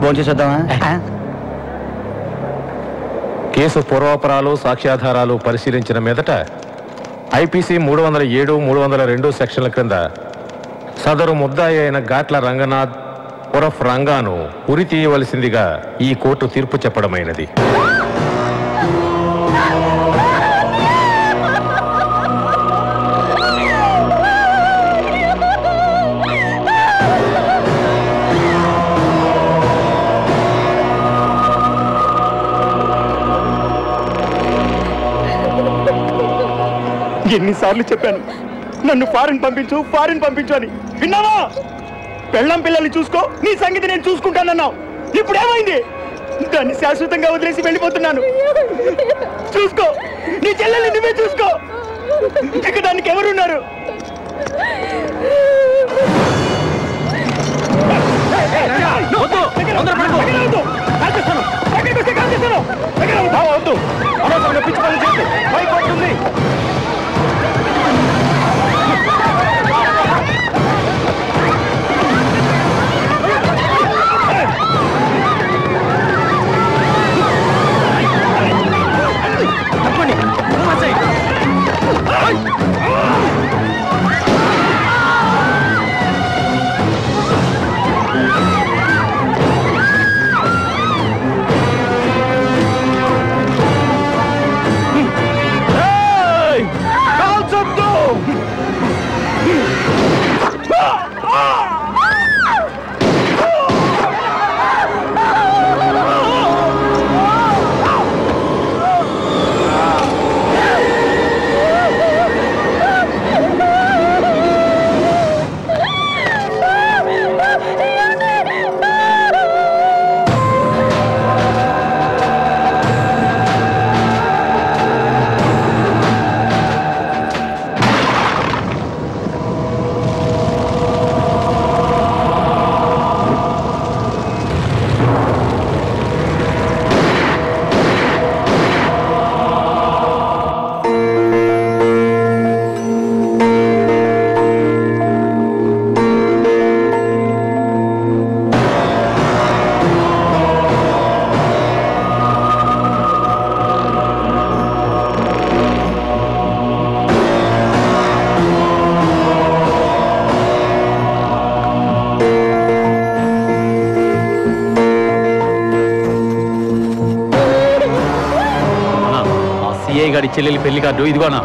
భోంచేసేద్దామా? Case పూర్వాపరాలు సాక్ష్యాధారాలు పరిశీలించిన మీదట ఐపీసీ 307, 302 సెక్షన్ల క్రింద సదరు ముద్దాయి అయిన గాట్ల రంగనాథ్ ఉరఫ్ రంగాను ఉరి తీయవలసిందిగా ఈ కోర్టు తీర్పు చెప్పడమైనది. ఎన్నిసార్లు చెప్పాను నన్ను ఫారిన్ పంపించు అని, విన్నావా? పెళ్ళం పిల్లల్ని చూసుకో, నీ సంగతి నేను చూసుకుంటానన్నావు. ఇప్పుడు ఏమైంది? దాన్ని శాశ్వతంగా వదిలేసి వెళ్ళిపోతున్నాను. చూసుకో, నీ చెల్లెల్ని నువ్వే చూసుకో. ఇక దానికి ఎవరున్నారు? పిచ్చి పనులు చేసి పైకి వస్తుంది. గారి చెల్లెలి పెళ్లి కార్డు ఇదిగోనా.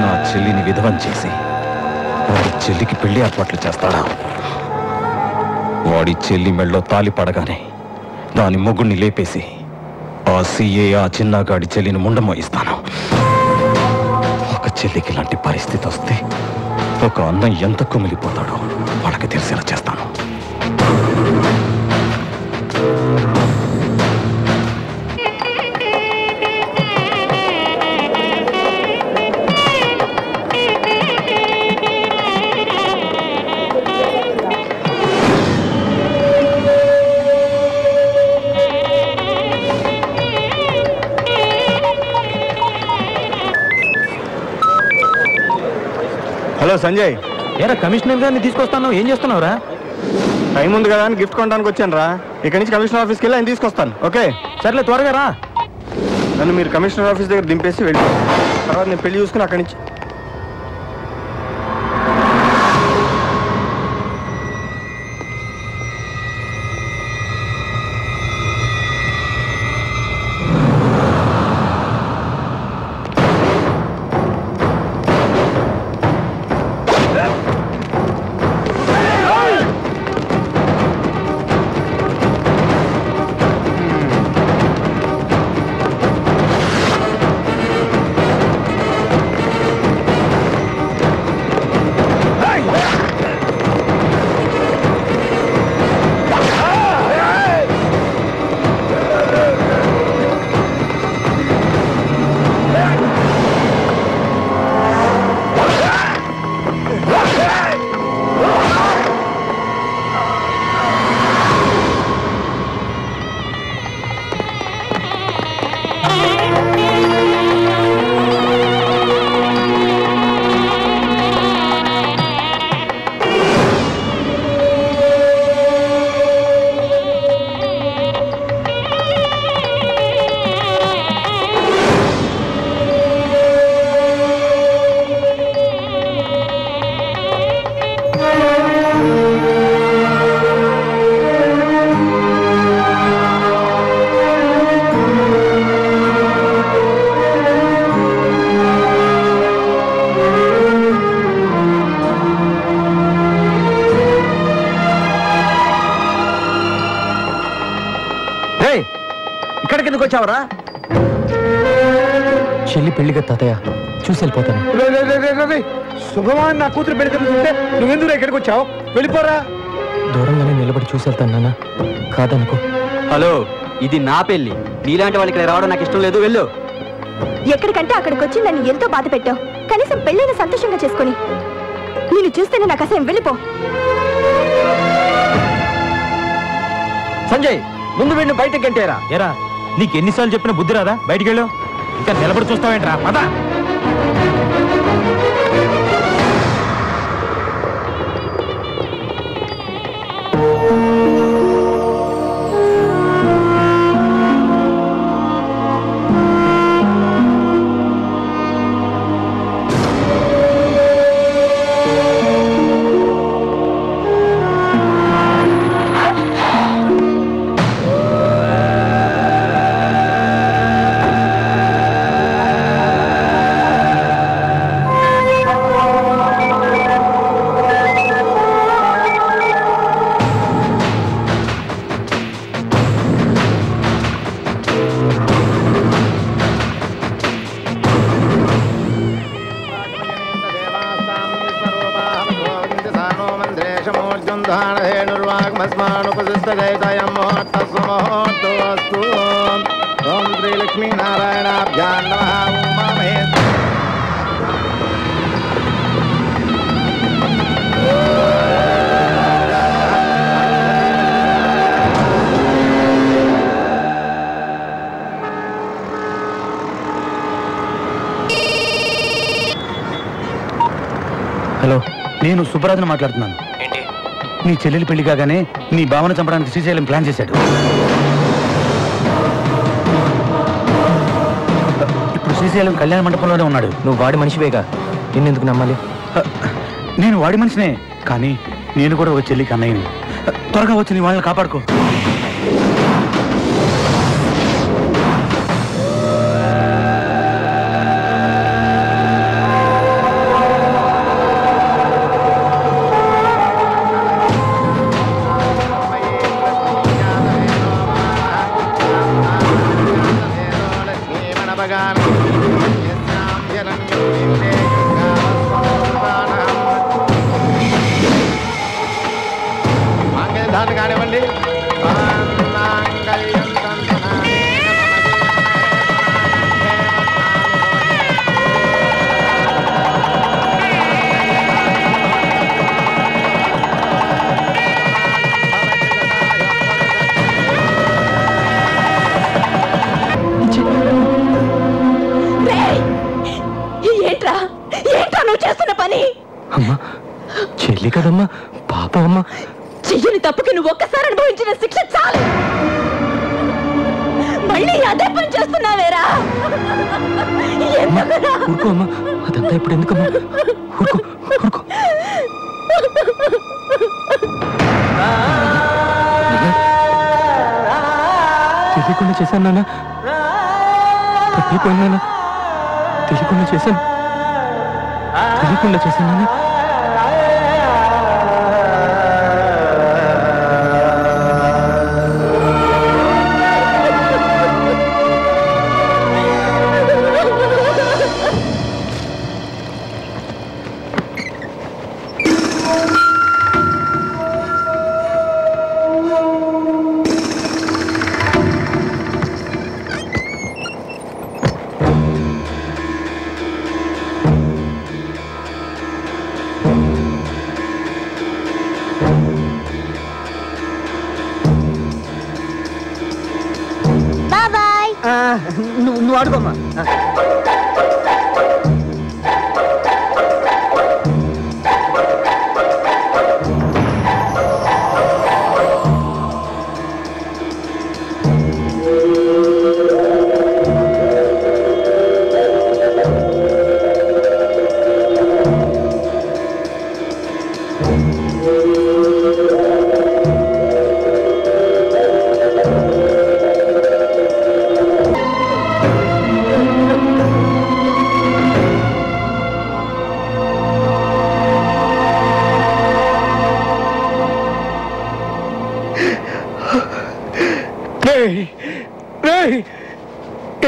నా చెల్లిని విధవం చేసి వాడి చెల్లికి పెళ్లి ఏర్పాట్లు చేస్తాడా? వాడి చెల్లి మెళ్ళో తాలి పడగానే దాని మొగుడిని లేపేసి ఆ సీఏ ఆ చిన్నగాడి చెల్లిని ముండమోయిస్తాను. ఒక చెల్లికి ఇలాంటి పరిస్థితి వస్తే ఒక అన్న ఎంత కుమిలిపోతాడో వాళ్ళకి తెలిసేలా చేస్తాను. హలో సంజయ్, ఏరా కమిషనర్ గారిని తీసుకొస్తాను, ఏం చేస్తున్నావురా? టైం ఉంది కదా అని గిఫ్ట్ కొనడానికి వచ్చాను రా. ఇక్కడి నుంచి కమిషనర్ ఆఫీస్కి వెళ్ళి ఆయన తీసుకొస్తాను. ఓకే సర్లే, త్వరగా రా. నన్ను మీరు కమిషనర్ ఆఫీస్ దగ్గర దింపేసి వెళ్ళి తర్వాత నేను పెళ్లి చూసుకుని అక్కడి నుంచి. ఎందుకు వచ్చావరా? చెల్లి పెళ్లిగా తాతయ్య చూసి వెళ్ళిపోతాను. శుభమాన్ నా కూతురు పెళ్లి జరుగుతుంటే నువ్వెందుకు ఎక్కడికి వచ్చావు? వెళ్ళిపోరా. దూరంగానే నిలబడి చూసి వెళ్తాను నాన్న, కాదనుకో. హలో, ఇది నా పెళ్లి. నీలాంటి వాళ్ళకి ఇక్కడ రావడం నాకు ఇష్టం లేదు. వెళ్ళు. ఎక్కడికంటే అక్కడికి వచ్చి నన్ను ఎంతో బాధ పెట్టావు. కనీసం పెళ్ళైన సంతోషంగా చేసుకుని నేను చూస్తేనే నాకు అసహ్యం. వెళ్ళిపో. సంజయ్, ముందు వీడిని బయటకు గంటేరా. ఏరా, నీకు ఎన్నిసార్లు చెప్పిన బుద్ధి రాదా? బయటికి వెళ్ళు. ఇంకా నిలబడి చూస్తావేంట్రా? పద. ఓం శ్రీ లక్ష్మీ నారాయణాభ్యాం నమః. ఉమా మహేశ్వర. హలో, నేను సుబ్బరాజును మాట్లాడుతున్నాను. నీ చెల్లెలి పెళ్లి కాగానే నీ భావన చంపడానికి శ్రీశైలం ప్లాన్ చేశాడు. ఇప్పుడు శ్రీశైలం కళ్యాణ మండపంలోనే ఉన్నాడు. నువ్వు వాడి మనిషివేగా, నిన్నెందుకు నమ్మాలి? నేను వాడి మనిషినే, కానీ నేను కూడా ఒక చెల్లికి అన్నయ్యని. త్వరగా వచ్చి నీ వాళ్ళని కాపాడుకో. కానివ్వండి. ఏంట్రా ఏంట్రా నువ్వు చేస్తున్న పని? అమ్మా, చెల్లి కదమ్మా, పాప అమ్మా. చెయ్యని తప్పుకి నువ్వు ఒక్కసారి అనుభవించిన శిక్ష చాలు. మళ్ళీ అదే పని చేస్తున్నావేరా? ఊరుకో అమ్మా, అదంతా ఇప్పుడు ఎందుకమ్మా? ఊరుకో ఊరుకో. తెలియకుండా చేశాను నాన్న, తప్పిపోయింది నాన్న. తెలియకుండా చేశాను నాన్న. నువ్వు ఆడుకోమ్మా.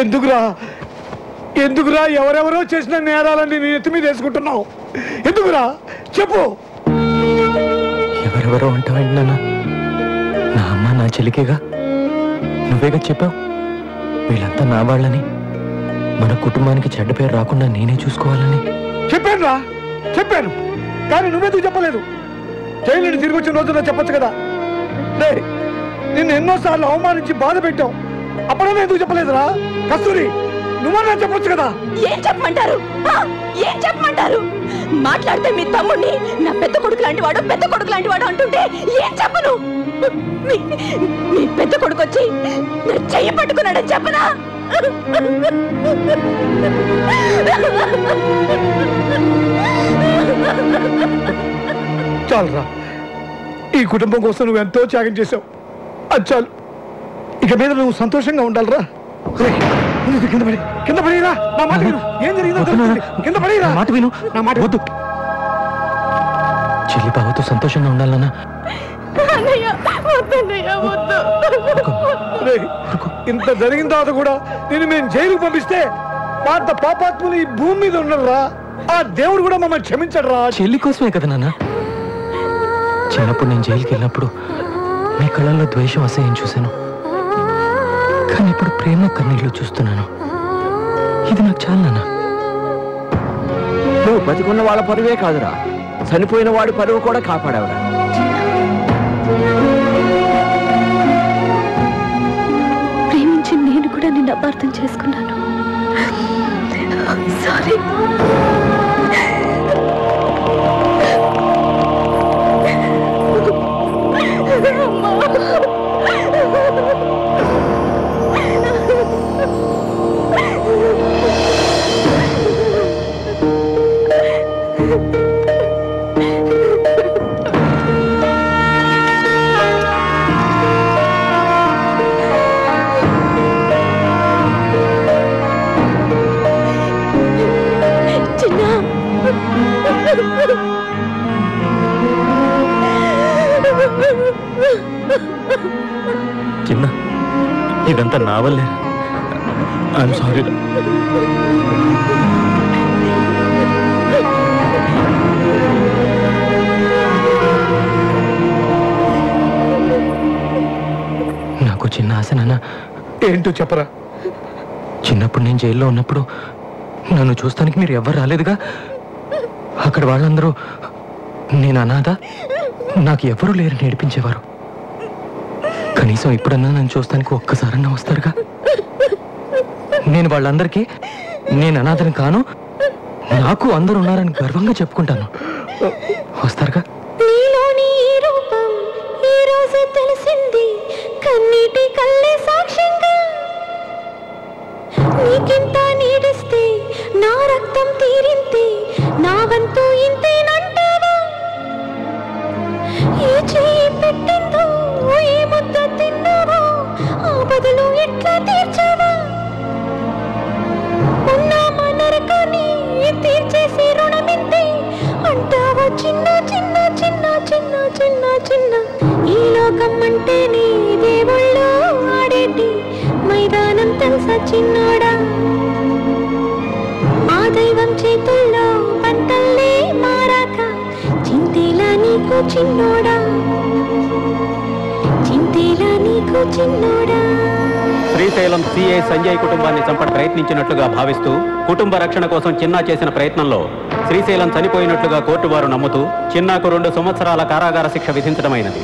ఎందుకురా ఎవరెవరో చేసిన నేరాలన్నీ నీ ఎత్తి మీద వేసుకుంటున్నావు? ఎందుకురా చెప్పు. ఎవరెవరో అంటావేంటి నాన్న? నా అమ్మ నా చెల్లికేగా, నువ్వేగా చెప్పావు వీళ్ళంతా నా వాళ్ళని, మన కుటుంబానికి చెడ్డ పేరు రాకుండా నేనే చూసుకోవాలని. చెప్పాను కానీ నువ్వెందుకు చెప్పలేదు? జైలు నుండి తిరిగి వచ్చిన రోజున చెప్పొచ్చు కదా. నిన్ను ఎన్నోసార్లు అవమానించి బాధ పెట్టావు, అప్పుడన్నా ఎందుకు చెప్పలేదురా? కస్తూరి నువ్వన్నా చెప్పొచ్చు కదా. ఏం చెప్పమంటారు? ఏం చెప్పమంటారు? మాట్లాడితే మీ తమ్ముడిని నా పెద్ద కొడుకు లాంటి వాడు అంటుంటే ఏం చెప్పను? మీ పెద్ద కొడుకు వచ్చి నా చెయ్యి పట్టుకున్నాడని చెప్పనా? చాలురా, ఈ కుటుంబం కోసం నువ్వు ఎంతో త్యాగం చేసావు. అది చాలు. ఇక మీద నువ్వు సంతోషంగా ఉండాలిరా. కింద పడిరా. నా మాట విను. ఏం జరిగిందో కింద పడిరా. మాట విను. నా మాట వద్దు. చెల్లి బావతో సంతోషంగా ఉండాలన్నా. ఇంత జరిగిన తర్వాత కూడా నేను మేము జైలుకు పంపిస్తే పాత పాపాత్ములు ఈ భూమి మీద ఉండరా? ఆ దేవుడు కూడా మమ్మల్ని క్షమించడరా. చెల్లి కోసమే కదా నాన్న. చిన్నప్పుడు నేను జైలుకి వెళ్ళినప్పుడు మీ కళ్ళల్లో ద్వేషం అసహ్యం చూశాను, కానీ ఇప్పుడు ప్రేమ కన్నీళ్లు చూస్తున్నాను. ఇది నాకు చాలు నాన్న. నువ్వు బతికున్న వాళ్ళ పరువే కాదురా, చనిపోయిన వాడి పరువు కూడా కాపాడావురా. ప్రేమించి నేను కూడా నిన్ను అపార్థం చేసుకున్నాను. సారీ. చిన్న, ఇదంతా నా వల్లే. I'm sorry. నాకు చిన్న ఆశ నాన్న. ఏంటో చెప్పరా. చిన్నప్పుడు నేను జైల్లో ఉన్నప్పుడు నన్ను చూస్తానికి మీరు ఎవ్వరు రాలేదుగా. అక్కడ వాళ్ళందరూ నేను అనాథ, నాకు ఎవరూ లేరని నేర్పించేవారు. కనీసం ఇప్పుడన్నా నన్ను చూస్తానికి ఒక్కసారన్నా వస్తారుగా. నేను వాళ్ళందరికీ నేను అనాథని కాను, నాకు అందరూ ఉన్నారని గర్వంగా చెప్పుకుంటాను. వస్తారుగా. నీలోని ఈ రూపం ఈ రోజే తెలిసింది, కన్నీటి కళ్ళే సాక్ష్యంగా. నీకింత నీడిస్తే నా రక్తం తీరింతే, నా వంతు ఇంతేనంటావా? ఏ చేయి పెట్టిందో ఏ ముద్ద తిన్నావో, ఆ బదులు ఎట్లా తీర్చావా? ఉన్నామా నరకాన్ని తీర్చేసి రుణమింతే అంటావా? చిన్న చిన్న చిన్న చిన్న చిన్న చిన్న ఈ లోకం అంటేనే దేవుళ్ళు ఆడేటి మైదానం తెలుసా చిన్నోడా? ఆ దైవం చేతుల్లో పంటల్లే మారాక చింతేలా నీకు చిన్నోడా, చింతేలా నీకు చిన్నోడా. శ్రీశైలం సిఐ సంజయ్ కుటుంబాన్ని చంపడ ప్రయత్నించినట్లుగా భావిస్తూ కుటుంబ రక్షణ కోసం చిన్నా చేసిన ప్రయత్నంలో శ్రీశైలం చనిపోయినట్లుగా కోర్టు వారు నమ్ముతూ చిన్నాకు 2 సంవత్సరాల కారాగార శిక్ష విధించడమైనది.